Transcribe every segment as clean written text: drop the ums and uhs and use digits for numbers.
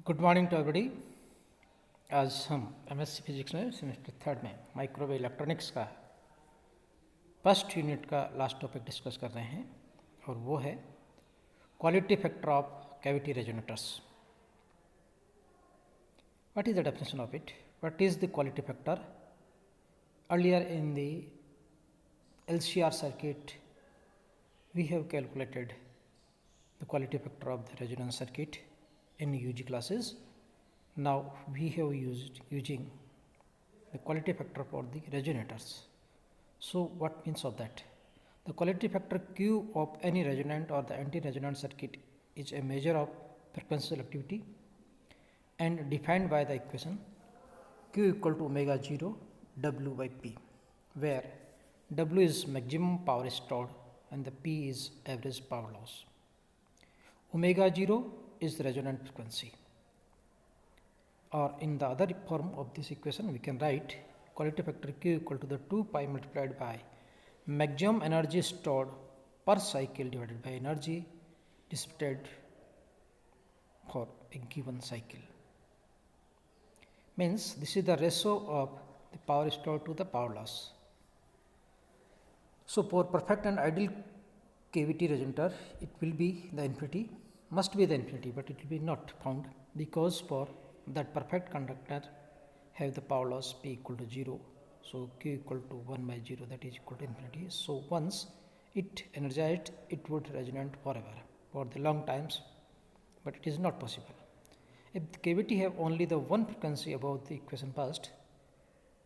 Good morning to everybody. आज हम MSc physics में सेमेस्टर थर्ड में माइक्रोवेव इलेक्ट्रॉनिक्स का फर्स्ट यूनिट का लास्ट टॉपिक डिस्कस कर रहे हैं और वो है quality factor of cavity resonators. What is the definition of it? What is the quality factor? Earlier in the LCR circuit we have calculated the quality factor of the resonance circuit in UG classes. Now we have using the quality factor for the resonators. So what means of that? The quality factor Q of any resonant or the anti-resonant circuit is a measure of frequency selectivity and defined by the equation Q equal to omega 0 W by P, where W is maximum power stored and the P is average power loss. Omega 0 is the resonant frequency, or in the other form of this equation we can write quality factor Q equal to the 2 pi multiplied by maximum energy stored per cycle divided by energy dissipated for a given cycle. Means this is the ratio of the power stored to the power loss. So for perfect and ideal cavity resonator it will be the infinity, must be the infinity, but it will be not found because for that perfect conductor have the power loss P equal to 0. So Q equal to 1 by 0, that is equal to infinity. So once it energized, it would resonate forever for the long times, but it is not possible. If the cavity have only the one frequency above the equation first,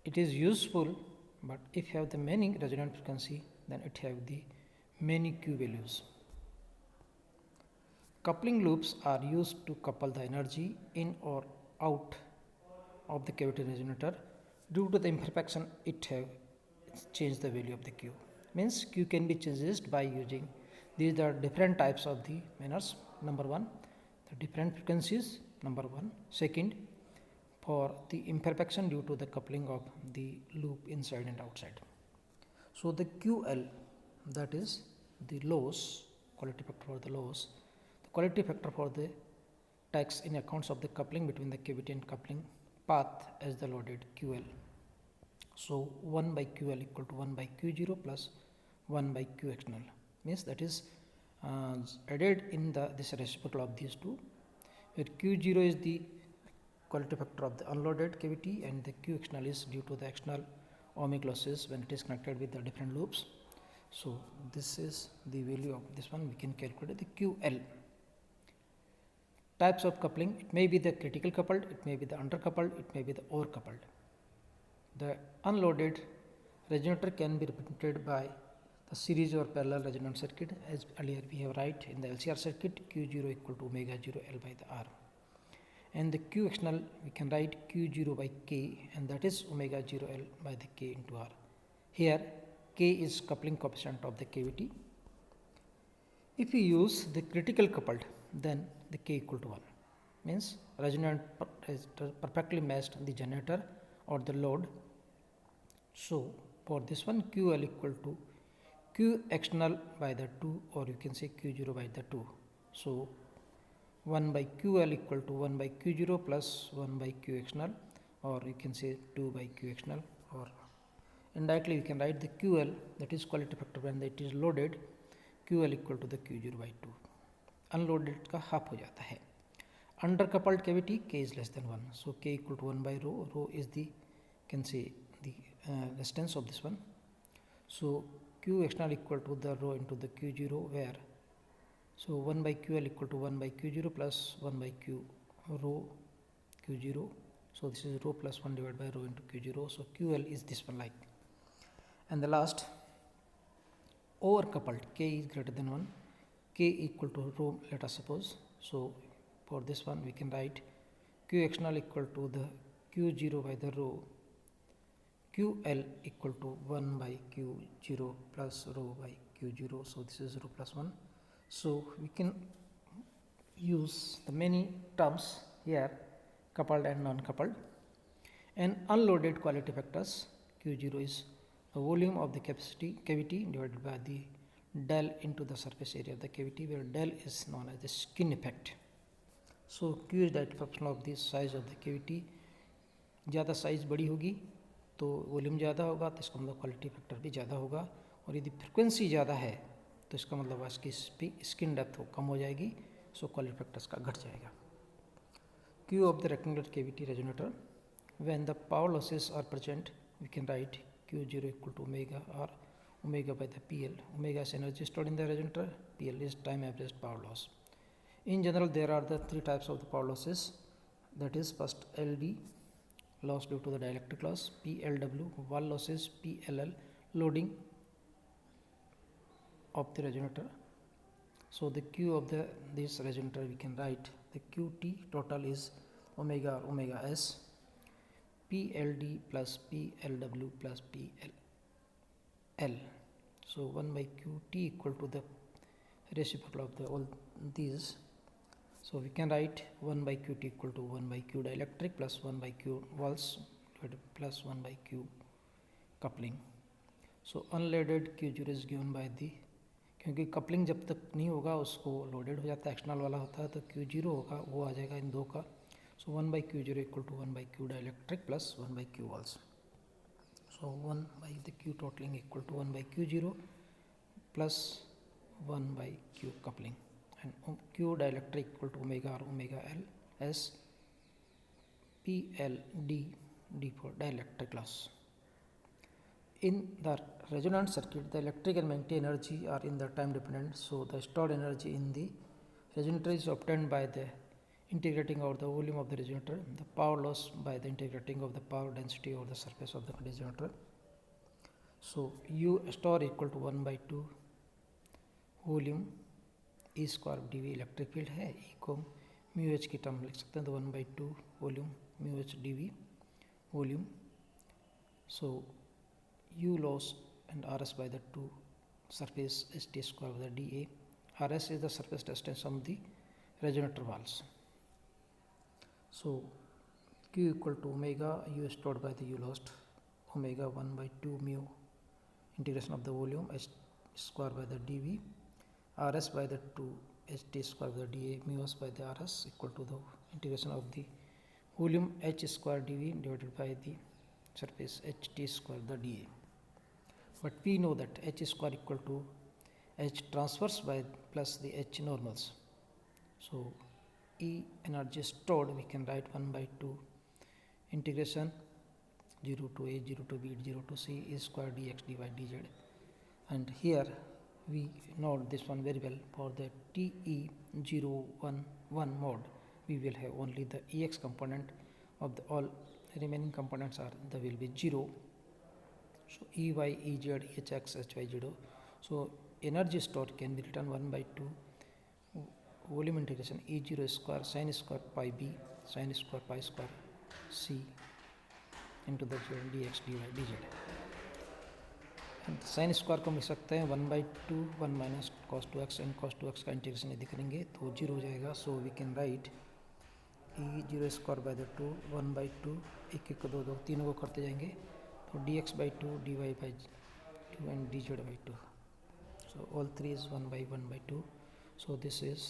it is useful, but if have the many resonant frequency, then it have the many Q values. Coupling loops are used to couple the energy in or out of the cavity resonator. Due to the imperfection, it have changed the value of the Q. Means Q can be changed by using these are different types of the manners. Number one, the different frequencies. Number one. Second, for the imperfection due to the coupling of the loop inside and outside. So the QL, that is the loss, quality factor for the loss, the quality factor for the takes in accounts of the coupling between the cavity and coupling path as the loaded QL. So 1 by QL equal to 1 by Q0 plus 1 by Q external, means that is added in the this reciprocal of these two, where Q0 is the quality factor of the unloaded cavity and the Q external is due to the external ohmic losses when it is connected with the different loops. So this is the value of this one. We can calculate the QL. Types of coupling: it may be the critical coupled, it may be the undercoupled, it may be the overcoupled. The unloaded resonator can be represented by the series or parallel resonant circuit, as earlier we have write in the LCR circuit Q0 equal to omega 0 L by the R. And the Q external we can write Q0 by K, and that is omega 0 L by the K into R. Here K is coupling coefficient of the cavity. If we use the critical coupled, then the K equal to 1, means resonant is perfectly matched the generator or the load. So for this one QL equal to Q external by the 2, or you can say Q0 by the 2. So 1 by QL equal to 1 by Q0 plus 1 by Q external, or you can say 2 by Q external, or indirectly we can write the QL, that is quality factor when it is loaded, QL equal to the Q0 by 2. Unloaded का half हो जाता है. Undercoupled cavity K is less than 1, so K equal to 1 by rho. Rho is the, can say the resistance of this one. So Q external equal to the rho into the Q0, where so 1 by QL equal to 1 by Q0 plus 1 by Q rho Q0. So this is rho plus 1 divided by rho into Q0. So QL is this one like. And the last, overcoupled, K is greater than 1, K equal to rho, let us suppose. So for this one we can write Q external equal to the Q0 by the rho, QL equal to 1 by Q0 plus rho by Q0. So this is rho plus 1. So we can use the many terms here, coupled and non-coupled. And unloaded quality factors, Q0 is the volume of the cavity divided by the del into the surface area of the cavity, where del is known as the skin effect. So Q is direct function of the size of the cavity. ज़्यादा size बड़ी होगी तो volume ज़्यादा होगा, तो इसका मतलब quality factor भी ज़्यादा होगा. और यदि फ्रिक्वेंसी ज़्यादा है तो इसका मतलब इसकी स्किन डेप्थ कम हो जाएगी, सो क्वालिटी फैक्टर इसका घट जाएगा. Q of the rectangular cavity resonator. When the power losses are present, we can write Q0 equal to omega or omega by the PL. Omega is energy stored in the resonator, PL is time averaged power loss. In general, there are the three types of the power losses. That is, first LD, loss due to the dielectric loss, PLW, wall losses, PLL, loading of the resonator. So the Q of this resonator, we can write the QT total is omega or omega S, PLD plus PLW plus PLL. So 1 by QT equal to the reciprocal of the all these. So we can write 1 by QT equal to 1 by Q dielectric plus 1 by Q walls plus 1 by Q coupling. So unloaded Q0 is given by the, क्योंकि coupling जब तक नहीं होगा उसको loaded हो जाता है, external वाला होता है, तो Q0 होगा वो आ जाएगा इन दो का. So 1 by Q0 equal to 1 by Q dielectric plus 1 by Q walls. So 1 by the Q totaling equal to 1 by Q0 plus 1 by Q coupling, and Q dielectric equal to omega or omega L S PL D for dielectric loss. In the resonant circuit, the electric and magnetic energy are in the time dependent. So the stored energy in the resonator is obtained by the integrating of the volume of the resonator, the power loss by the integrating of the power density over the surface of the resonator. So U star equal to 1 by 2 volume E square D V electric field है, E को mu H की term लिख सकते हैं, तो 1 by 2 volume mu H D V volume. So U loss and RS by the 2 surface is T square by the dA. RS is the surface distance of the resonator walls. So Q equal to omega U stored by the U lost omega 1 by 2 mu integration of the volume H square by the dV, RS by the 2 HT square by the dA, mu S by the RS equal to the integration of the volume H square dV divided by the surface HT square the dA. But we know that H square equal to H transverse by plus the H normals. So E energy stored we can write 1 by 2 integration 0 to A, 0 to B, 0 to C E square dx dy dz. And here we note this one very well. For the TE011 mode, we will have only the EX component of the all remaining components are the will be 0. So EY, EZ, HX, HY, 0. So energy stored can be written 1 by 2 volume integration E0 square sin square pi B sin square pi square C into the dx dy dz. Sine square को मिल सकते हैं 1 by 2 1 minus cos 2x and cos 2x का integration यदि करेंगे तो 0 हो जाएगा. So we can write E0 square by the 2 1 by 2 एक एक को दो दो तीनों को करते जाएंगे तो dx by 2 dy by 2 and dz by 2. So all three is 1 by 1 by 2. So this is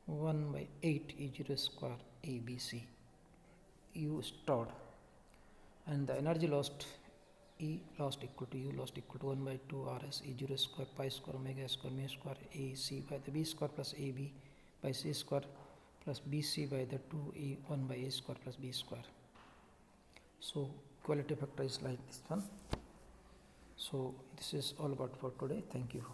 one by 8 E0 square ABC U stored, and the energy lost E lost equal to U lost equal to 1 by 2 RS E0 square pi square omega square mu square AC by the B square plus AB by C square plus BC by the 2 E 1 by A square plus B square. So quality factor is like this one. So this is all about for today. Thank you.